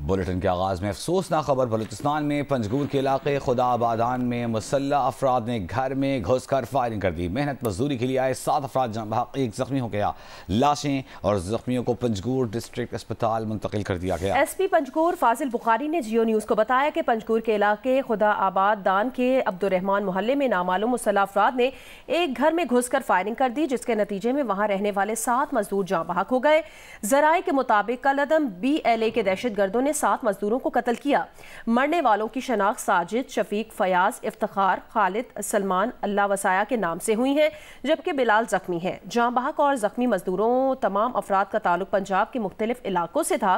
Bulletin کے آغاز میں افسوسناک خبر۔ بلوچستان میں پنجگور کے علاقے خدا آبادان میں مسلح افراد نے گھر میں گھس کر فائرنگ کر دی۔ محنت مزدوری کے لیے آئے 7 افراد جاں بحق، 1 زخمی ہو گیا۔ لاشیں اور زخمیوں کو پنجگور ڈسٹرکٹ اسپتال منتقل کر دیا گیا۔ ایس پی پنجگور فاضل بخاری نے جیو نیوز کو بتایا کہ پنجگور کے علاقے خدا آبادان کے عبدالرحمان محلے میں نامعلوم مسلح افراد نے ایک گھر میں گھس کر فائرنگ کر دی، جس کے نتیجے میں وہاں رہنے والے 7 مزدور جاں بحق ہو گئے۔ ذرائع کے مطابق کل عدم BLA کے دہشت گردوں نے 7 مزدوروں کو قتل کیا۔ مرنے والوں کی شناخت ساجد، شفیق، فیاض، افتخار، خالد، سلمان، اللہ وسایا کے نام سے ہوئی ہیں، جبکہ بلال زخمی ہے۔ جاں بحق اور زخمی مزدوروں تمام افراد کا تعلق پنجاب کے مختلف علاقوں سے تھا۔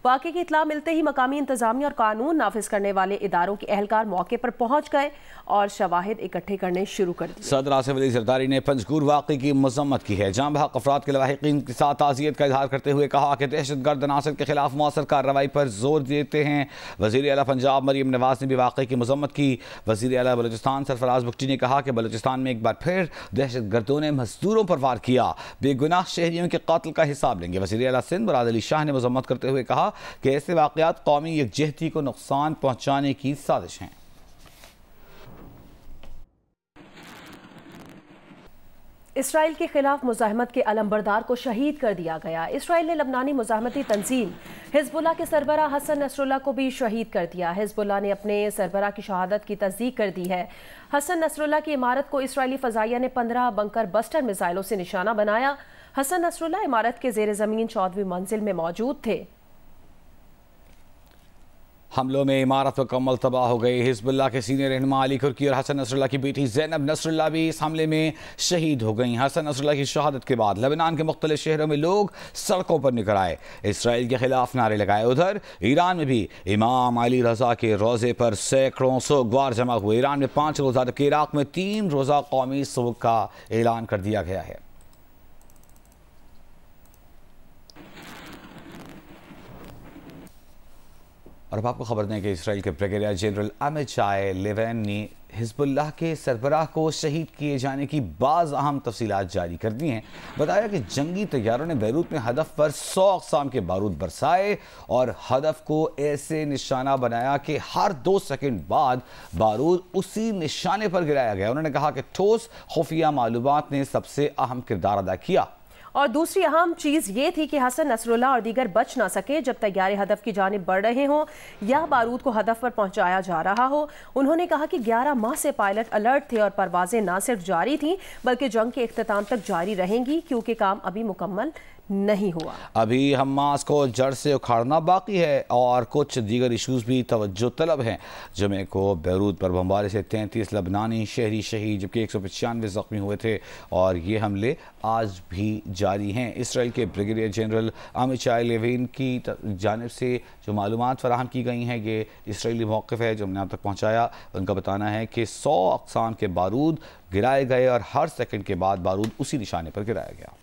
واقعے کی اطلاع ملتے ہی مقامی انتظامیہ اور قانون نافذ کرنے والے اداروں کے اہلکار موقع پر پہنچ گئے اور شواہد اکٹھے کرنے شروع کر دیے۔ صدر آصف علی زرداری نے پنجگور واقعے کی مذمت کی ہے۔ جاں بحق افراد کے لواحقین کے ساتھ تعزیت کا اظہار کرتے ہوئے کہا کہ دہشت گرد عناصر کے خلاف مؤثر کارروائی پر زور دیتے ہیں۔ وزیر اعلیٰ پنجاب مریم نواز نے بھی واقعے کی مذمت کی۔ وزیر اعلیٰ بلوچستان سرفراز بگٹی نے کہا کہ بلوچستان میں ایک بار پھر دہشت گردوں نے مزدوروں پر وار کیا، بے گناہ شہریوں کے قتل کا حساب لیں گے۔ وزیر اعلیٰ سندھ مراد علی شاہ نے مذمت کرتے ہوئے کہا کہ ایسے واقعات قومی یکجہتی کو نقصان پہنچانے کی سازش ہیں۔ اسرائیل کے خلاف مزاحمت کے علمبردار کو شہید کر دیا گیا۔ اسرائیل نے لبنانی مزاحمتی تنظیم حزب اللہ کے سربراہ حسن نصر اللہ کو بھی شہید کر دیا۔ حزب اللہ نے اپنے سربراہ کی شہادت کی تصدیق کر دی ہے۔ حسن نصر اللہ کی عمارت کو اسرائیلی فضائیہ نے 15 بنکر بسٹر میزائلوں سے نشانہ بنایا۔ حسن نصر اللہ عمارت کے زیر زمین 14ویں منزل میں موجود تھے۔ حملوں میں عمارت مکمل تباہ ہو گئی۔ حزب اللہ کے سینئر رہنما علی کرکی اور حسن نصر اللہ کی بیٹی زینب نصر اللہ بھی اس حملے میں شہید ہو گئیں۔ حسن نصر اللہ کی شہادت کے بعد لبنان کے مختلف شہروں میں لوگ سڑکوں پر نکل آئے، اسرائیل کے خلاف نعرے لگائے۔ ادھر ایران میں بھی امام علی رضا کے روزے پر سینکڑوں سوگوار جمع ہوئے۔ ایران میں 5 روزہ جبکہ عراق میں 3 روزہ قومی سوگ کا اعلان کر دیا گیا ہے۔ اور اب آپ کو خبر دیں کہ اسرائیل کے بریگیڈیئر جنرل امیچائی لیوین نے حزب اللہ کے سربراہ کو شہید کیے جانے کی بعض اہم تفصیلات جاری کر دی ہیں۔ بتایا کہ جنگی طیاروں نے بیروت میں ہدف پر 100 اقسام کے بارود برسائے اور ہدف کو ایسے نشانہ بنایا کہ ہر 2 سیکنڈ بعد بارود اسی نشانے پر گرایا گیا۔ انہوں نے کہا کہ ٹھوس خفیہ معلومات نے سب سے اہم کردار ادا کیا۔ اور دوسری اہم چیز یہ تھی کہ حسن نصر اللہ اور دیگر بچ نہ سکے جب طیارے ہدف کی جانب بڑھ رہے ہوں یا بارود کو ہدف پر پہنچایا جا رہا ہو۔ انہوں نے کہا کہ 11 ماہ سے پائلٹ الرٹ تھے اور پروازیں نہ صرف جاری تھیں بلکہ جنگ کے اختتام تک جاری رہیں گی، کیونکہ کام ابھی مکمل نہیں ہوا۔ ابھی حماس کو جڑ سے اکھاڑنا باقی ہے اور کچھ دیگر ایشوز بھی توجہ طلب ہیں۔ جمعے کو بیروت پر بمباری سے 33 لبنانی شہری شہید جبکہ 195 زخمی ہوئے تھے اور یہ حملے آج بھی جاری ہیں۔ اسرائیل کے بریگیڈیئر جنرل امیچائی لیوین کی جانب سے جو معلومات فراہم کی گئی ہیں، یہ اسرائیلی موقف ہے جو ہم نے آپ تک پہنچایا۔ ان کا بتانا ہے کہ 100 اقسام کے بارود گرائے گئے اور ہر سیکنڈ کے بعد بارود اسی نشانے پر گرایا گیا۔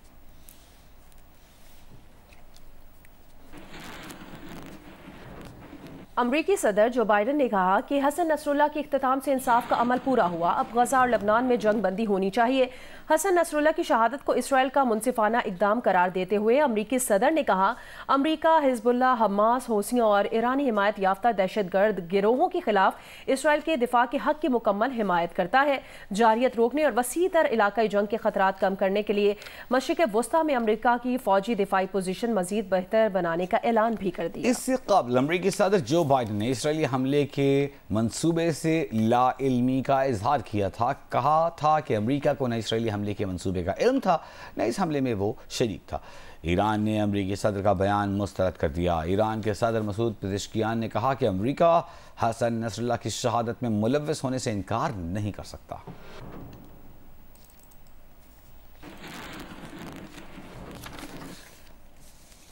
امریکی صدر جو بائیڈن نے کہا کہ حسن نصر اللہ کے اختتام سے انصاف کا عمل پورا ہوا، اب غزہ اور لبنان میں جنگ بندی ہونی چاہیے۔ حسن نصر اللہ کی شہادت کو اسرائیل کا منصفانہ اقدام قرار دیتے ہوئے امریکی صدر نے کہا امریکہ حزب اللہ، حماس، حوثیوں اور ایرانی حمایت یافتہ دہشت گرد گروہوں کے خلاف اسرائیل کے دفاع کے حق کی مکمل حمایت کرتا ہے۔ جارحیت روکنے اور وسیع تر علاقائی جنگ کے خطرات کم کرنے کے لیے مشرق وسطیٰ میں امریکہ کی فوجی دفاعی پوزیشن مزید بہتر بنانے کا اعلان بھی کر دیا۔ اس سے قبل امریکی صدر جو بائیڈن نے اسرائیلی حملے کے منصوبے سے لا علمی کا اظہار کیا تھا۔ کہا تھا کہ امریکہ کو نہ اسرائیلی حملے کے منصوبے کا علم تھا نہ اس حملے میں وہ شریک تھا۔ ایران نے امریکی صدر کا بیان مسترد کر دیا۔ ایران کے صدر مسعود پزشکیان نے کہا کہ امریکہ حسن نصر اللہ کی شہادت میں ملوث ہونے سے انکار نہیں کر سکتا۔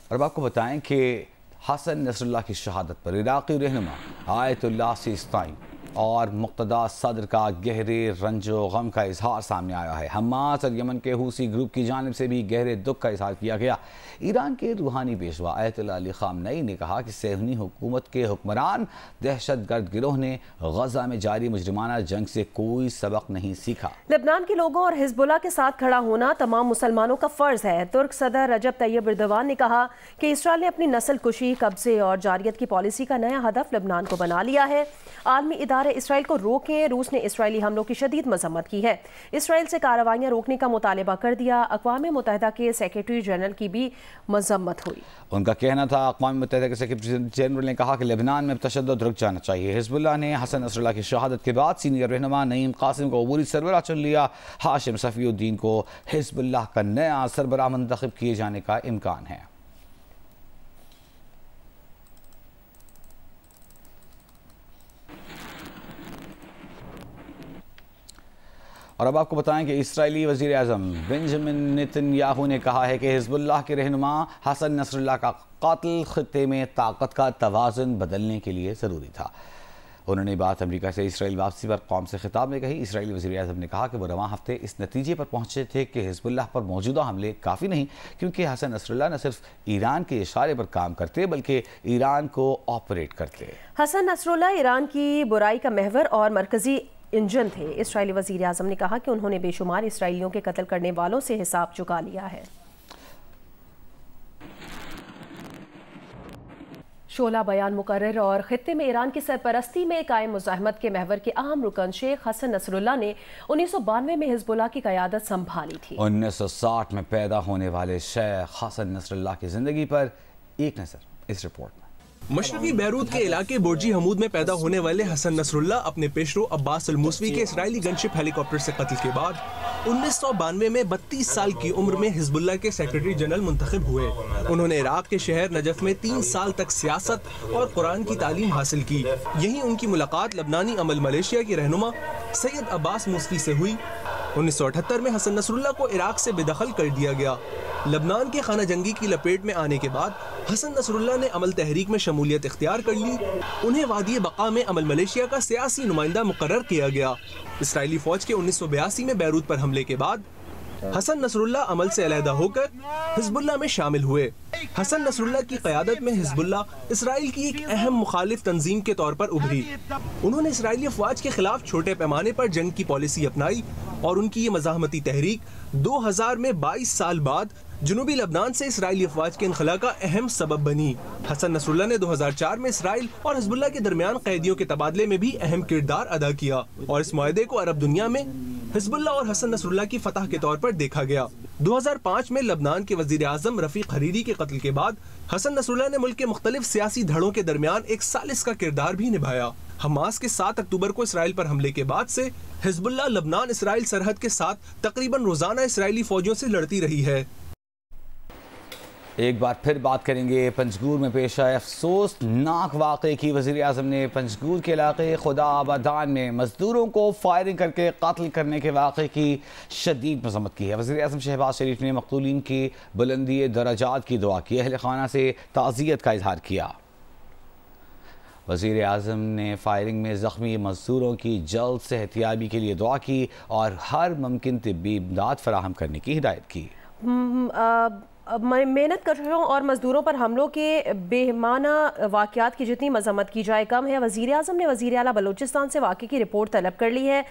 اور اب آپ کو بتائیں کہ حسن نصر اللہ کی شہادت پر عراقی رہنما آیت اللہ سیستانی اور مقتدہ صدر کا گہرے رنج و غم کا اظہار سامنے آیا ہے۔ حماس اور یمن کے حوثی گروپ کی جانب سے بھی گہرے دکھ کا اظہار کیا گیا۔ ایران کے روحانی پیشوا آیت اللہ علی خامنئی نے کہا کہ صہیونی حکومت کے حکمران دہشت گرد گروہ نے غزہ میں جاری مجرمانہ جنگ سے کوئی سبق نہیں سیکھا۔ لبنان کے لوگوں اور حزب اللہ کے ساتھ کھڑا ہونا تمام مسلمانوں کا فرض ہے۔ ترک صدر رجب طیب ایردوان نے کہا کہ اسرائیل نے اپنی نسل کشی، قبضے اور جاریت کی پالیسی کا نیا ہدف لبنان کو بنا لیا ہے۔ عالمی ادارے اسرائیل کو روکیں۔ روس نے اسرائیلی حملوں کی شدید مذمت کی ہے، اسرائیل سے کارروائیاں روکنے کا مطالبہ کر دیا۔ اقوام متحدہ کے سیکریٹری جنرل کی بھی مذمت ہوئی۔ ان کا کہنا تھا اقوام متحدہ کے سیکریٹری جنرل نے کہا کہ لبنان میں تشدد رک جانا چاہیے۔ حزب اللہ نے حسن نصر اللہ کی شہادت کے بعد سینئر رہنما نعیم قاسم کو عبوری سربراہ چن لیا۔ ہاشم صفی الدین کو حزب اللہ کا نیا سربراہ منتخب کیے جانے کا امکان ہے۔ اور اب آپ کو بتائیں کہ اسرائیلی وزیر اعظم بنجامن نیتن یاہو نے کہا ہے کہ حزب اللہ کے رہنما حسن نصر اللہ کا قتل خطے میں طاقت کا توازن بدلنے کے لیے ضروری تھا۔ انہوں نے بات امریکہ سے اسرائیل واپسی پر قوم سے خطاب میں کہی۔ اسرائیلی وزیر اعظم نے کہا کہ وہ رواں ہفتے اس نتیجے پر پہنچے تھے کہ حزب اللہ پر موجودہ حملے کافی نہیں، کیونکہ حسن نصر اللہ نہ صرف ایران کے اشارے پر کام کرتے بلکہ ایران کو آپریٹ کرتے۔ حسن نصر اللہ ایران کی برائی کا محور اور مرکزی انجن تھے۔ اسرائیلی وزیر اعظم نے کہا کہ انہوں نے بے شمار اسرائیلیوں کے قتل کرنے والوں سے حساب چکا لیا ہے۔ شعلہ بیان مقرر اور خطے میں ایران کی سرپرستی میں قائم مزاحمت کے محور کے اہم رکن شیخ حسن نصر اللہ نے 1992 میں حزب اللہ کی قیادت سنبھالی تھی۔ 1960 میں پیدا ہونے والے شیخ حسن نصر اللہ کی زندگی پر ایک نظر اس رپورٹ میں۔ مشرقی بیروت کے علاقے برج حمود میں پیدا ہونے والے حسن نصر اللہ اپنے پیشرو عباس الموسوی کے اسرائیلی گن شپ ہیلی کاپٹر سے قتل کے بعد 1992 میں 32 سال کی عمر میں حزب اللہ کے سیکریٹری جنرل منتخب ہوئے۔ انہوں نے عراق کے شہر نجف میں 3 سال تک سیاست اور قرآن کی تعلیم حاصل کی۔ یہیں ان کی ملاقات لبنانی عمل ملیشیا کے رہنما سید عباس موسوی سے ہوئی۔ 1978 میں حسن نصر اللہ کو عراق سے بے دخل کر دیا گیا۔ لبنان کے خانہ جنگی کی لپیٹ میں آنے کے بعد حسن نصر اللہ نے عمل تحریک میں شمولیت اختیار کر لی۔ انہیں وادی بقا میں عمل ملیشیا کا سیاسی نمائندہ مقرر کیا گیا۔ اسرائیلی فوج کے 1982 میں بیروت پر حملے کے بعد حسن نصر اللہ عمل سے علیحدہ ہو کر حزب اللہ میں شامل ہوئے۔ حسن نصر اللہ کی قیادت میں حزب اللہ اسرائیل کی ایک اہم مخالف تنظیم کے طور پر ابھری۔ انہوں نے اسرائیلی افواج کے خلاف چھوٹے پیمانے پر جنگ کی پالیسی اپنائی اور ان کی یہ مزاحمتی تحریک 2000 میں 22 سال بعد جنوبی لبنان سے اسرائیلی افواج کے انخلا کا اہم سبب بنی۔ حسن نصر اللہ نے 2004 میں اسرائیل اور حزب اللہ کے درمیان قیدیوں کے تبادلے میں بھی اہم کردار ادا کیا اور اس معاہدے کو عرب دنیا میں حزب اللہ اور حسن نصر اللہ کی فتح کے طور پر دیکھا گیا۔ 2005 میں لبنان کے وزیر اعظم رفیق حریری کے قتل کے بعد حسن نصر اللہ نے ملک کے مختلف سیاسی دھڑوں کے درمیان ایک ثالث کا کردار بھی نبھایا۔ حماس کے 7 اکتوبر کو اسرائیل پر حملے کے بعد سے حزب اللہ لبنان اسرائیل سرحد کے ساتھ تقریباً روزانہ اسرائیلی فوجوں سے لڑتی رہی ہے۔ ایک بار پھر بات کریں گے پنجگور میں پیش آئے افسوسناک واقعے کی۔ وزیر اعظم نے پنجگور کے علاقے خدا آبادان میں مزدوروں کو فائرنگ کر کے قتل کرنے کے واقعے کی شدید مذمت کی ہے۔ وزیر اعظم شہباز شریف نے مقتولین کی بلندی درجات کی دعا کی، اہل خانہ سے تعزیت کا اظہار کیا۔ وزیر اعظم نے فائرنگ میں زخمی مزدوروں کی جلد صحتیابی کے لیے دعا کی اور ہر ممکن طبی امداد فراہم کرنے کی ہدایت کی۔ محنت کشوں اور مزدوروں پر حملوں کے بہیمانہ واقعات کی جتنی مذمت کی جائے کم ہے۔ وزیر اعظم نے وزیر اعلیٰ بلوچستان سے واقعے کی رپورٹ طلب کر لی ہے۔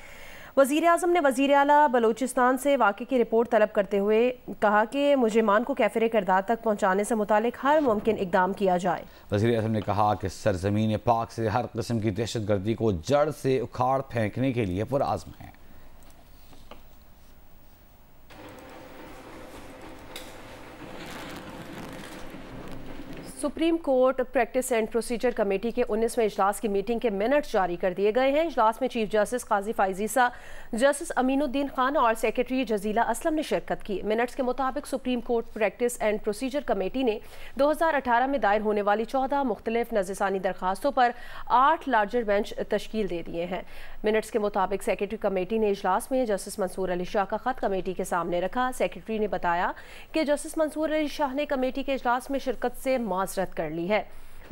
وزیر اعظم نے وزیر اعلیٰ بلوچستان سے واقعے کی رپورٹ طلب کرتے ہوئے کہا کہ مجرمان کو کیفر کردار تک پہنچانے سے متعلق ہر ممکن اقدام کیا جائے۔ وزیر اعظم نے کہا کہ سرزمین پاک سے ہر قسم کی دہشت گردی کو جڑ سے اکھاڑ پھینکنے کے لیے پرعزم ہیں۔ Supreme court practice and procedure committee کے 19ویں اجلاس کی میٹنگ کے منٹس جاری کر دیے گئے ہیں۔ اجلاس میں چیف جسٹس قاضی فائز عیسیٰ، جسٹس امین الدین خان اور سیکریٹری جزیلہ اسلم نے شرکت کی۔ منٹس کے مطابق supreme court practice and procedure committee نے 2018 میں دائر ہونے والی 14 مختلف نظرثانی درخواستوں پر 8 لارجر بینچ تشکیل دے دیے ہیں۔ منٹس کے مطابق سیکریٹری کمیٹی نے اجلاس میں جسٹس منصور علی شاہ کا خط کمیٹی کے سامنے رکھا۔ سیکریٹری نے بتایا کہ جسٹس منصور علی شاہ نے کمیٹی کے اجلاس میں شرکت سے معذرت کر لی ہے۔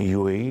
UAE,